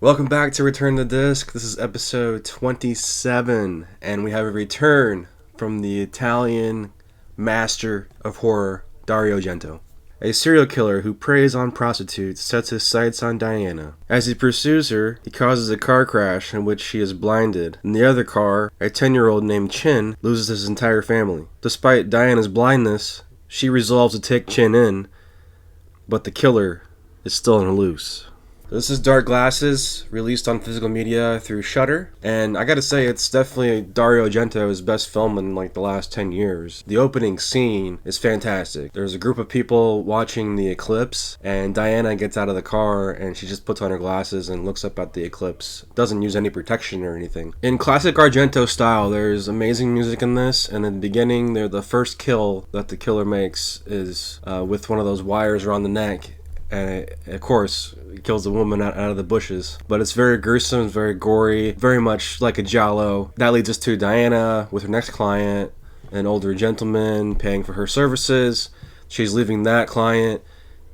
Welcome back to Return the Disc. This is episode 27, and we have a return from the Italian master of horror, Dario Argento. A serial killer who preys on prostitutes sets his sights on Diana. As he pursues her, he causes a car crash in which she is blinded. In the other car, a 10-year-old named Chin loses his entire family. Despite Diana's blindness, she resolves to take Chin in, but the killer is still on the loose. This is Dark Glasses, released on physical media through Shudder, and I gotta say, it's definitely Dario Argento's best film in like the last 10 years. The opening scene is fantastic. There's a group of people watching the eclipse, and Diana gets out of the car and she just puts on her glasses and looks up at the eclipse. Doesn't use any protection or anything. In classic Argento style, there's amazing music in this, and in the beginning, the first kill that the killer makes is with one of those wires around the neck. And of course, it kills the woman out of the bushes. But it's very gruesome, it's very gory, very much like a giallo. That leads us to Diana with her next client, an older gentleman paying for her services. She's leaving that client.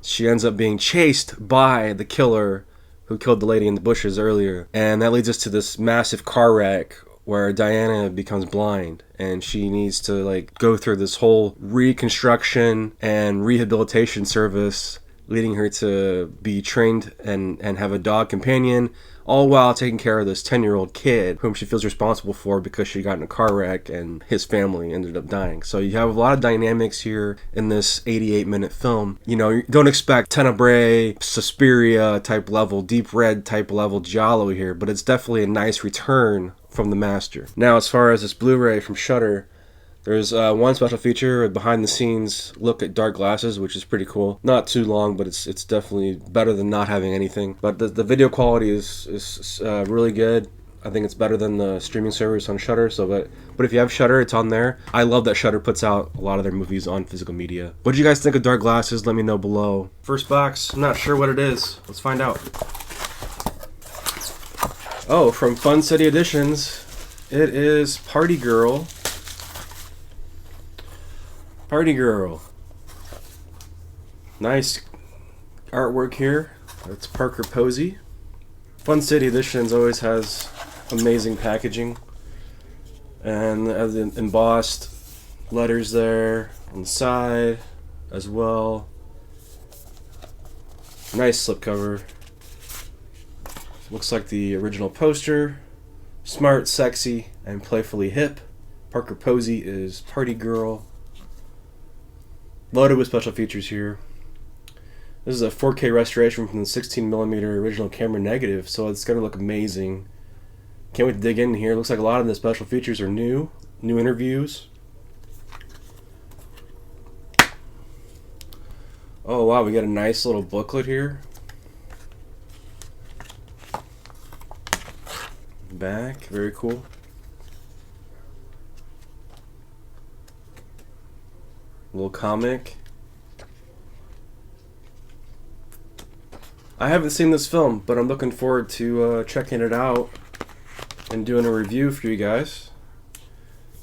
She ends up being chased by the killer who killed the lady in the bushes earlier. And that leads us to this massive car wreck where Diana becomes blind, and she needs to go through this whole reconstruction and rehabilitation service, leading her to be trained and have a dog companion, all while taking care of this 10-year-old kid whom she feels responsible for because she got in a car wreck and his family ended up dying. So you have a lot of dynamics here in this 88-minute film. You know, you don't expect Tenebrae, Suspiria type level, Deep Red type level giallo here, but it's definitely a nice return from the master. Now, as far as this Blu-ray from Shudder, there's one special feature, a behind-the-scenes look at Dark Glasses, which is pretty cool. Not too long, but it's definitely better than not having anything. But the video quality is really good. I think it's better than the streaming service on Shudder. But if you have Shudder, it's on there. I love that Shudder puts out a lot of their movies on physical media. What do you guys think of Dark Glasses? Let me know below. First box, I'm not sure what it is. Let's find out. Oh, from Fun City Editions, it is Party Girl. Party Girl. Nice artwork here. It's Parker Posey. Fun City Editions always has amazing packaging. And the embossed letters there on the side as well. Nice slipcover. Looks like the original poster. Smart, sexy, and playfully hip. Parker Posey is Party Girl. Loaded with special features here. This is a 4K restoration from the 16mm original camera negative, so it's going to look amazing. Can't wait to dig in here. Looks like a lot of the special features are new interviews. Oh wow, we got a nice little booklet here. Back, very cool. Little comic. I haven't seen this film, but I'm looking forward to checking it out and doing a review for you guys.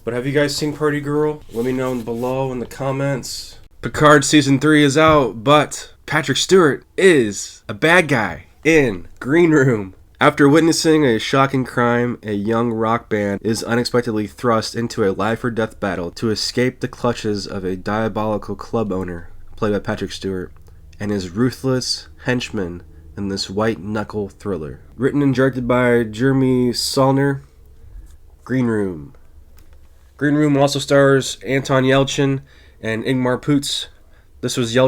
But have you guys seen Party Girl? Let me know below in the comments. Picard Season 3 is out, but Patrick Stewart is a bad guy in Green Room. After witnessing a shocking crime, a young rock band is unexpectedly thrust into a life-or-death battle to escape the clutches of a diabolical club owner, played by Patrick Stewart, and his ruthless henchmen in this white-knuckle thriller. Written and directed by Jeremy Saulnier. Green Room. Green Room also stars Anton Yelchin and Ingmar Poots. This was one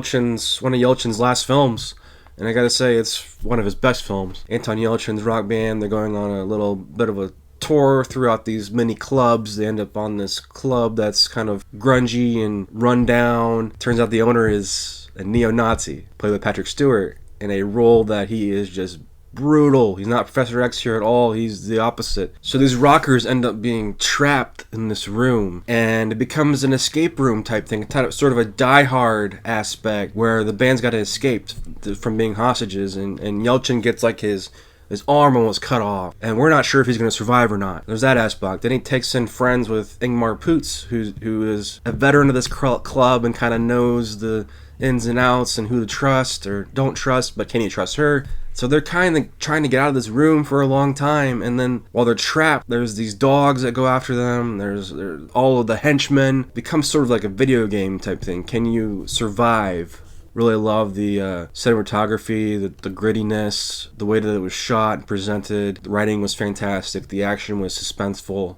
of Yelchin's last films. And I gotta say, it's one of his best films. Anton Yelchin's rock band, they're going on a little bit of a tour throughout these mini clubs. They end up on this club that's kind of grungy and run down. Turns out the owner is a neo-Nazi, played by Patrick Stewart, in a role that he is just brutal. He's not Professor X here at all. He's the opposite. So these rockers end up being trapped in this room, and it becomes an escape room type thing, sort of a Die Hard aspect where the band's got to escape from being hostages, and Yelchin gets like his arm almost cut off, and we're not sure if he's going to survive or not. There's that aspect. Then he takes in friends with Ingmar Poots, who is a veteran of this club and kind of knows the ins and outs and who to trust or don't trust, but can you trust her? So they're kind of trying to get out of this room for a long time, and then while they're trapped, there's these dogs that go after them. There's all of the henchmen. It becomes sort of like a video game type thing. Can you survive? Really love the cinematography, the grittiness, the way that it was shot and presented. The writing was fantastic. The action was suspenseful.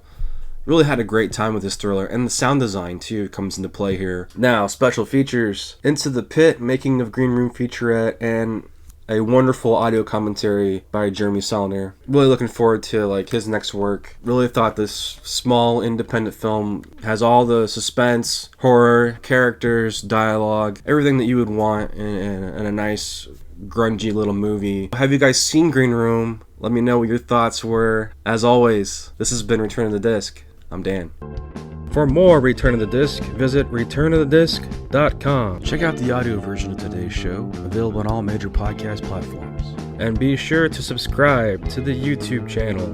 Really had a great time with this thriller, and the sound design too comes into play here. Now, special features: Into the Pit, Making of Green Room featurette, and a wonderful audio commentary by Jeremy Saulnier. Really looking forward to like his next work. Really thought this small independent film has all the suspense, horror, characters, dialogue, everything that you would want in a nice grungy little movie. Have you guys seen Green Room? Let me know what your thoughts were. As always, this has been Return of the Disc. I'm Dan. For more Return of the Disc, visit returnofthedisc.com. Check out the audio version of today's show, available on all major podcast platforms. And be sure to subscribe to the YouTube channel.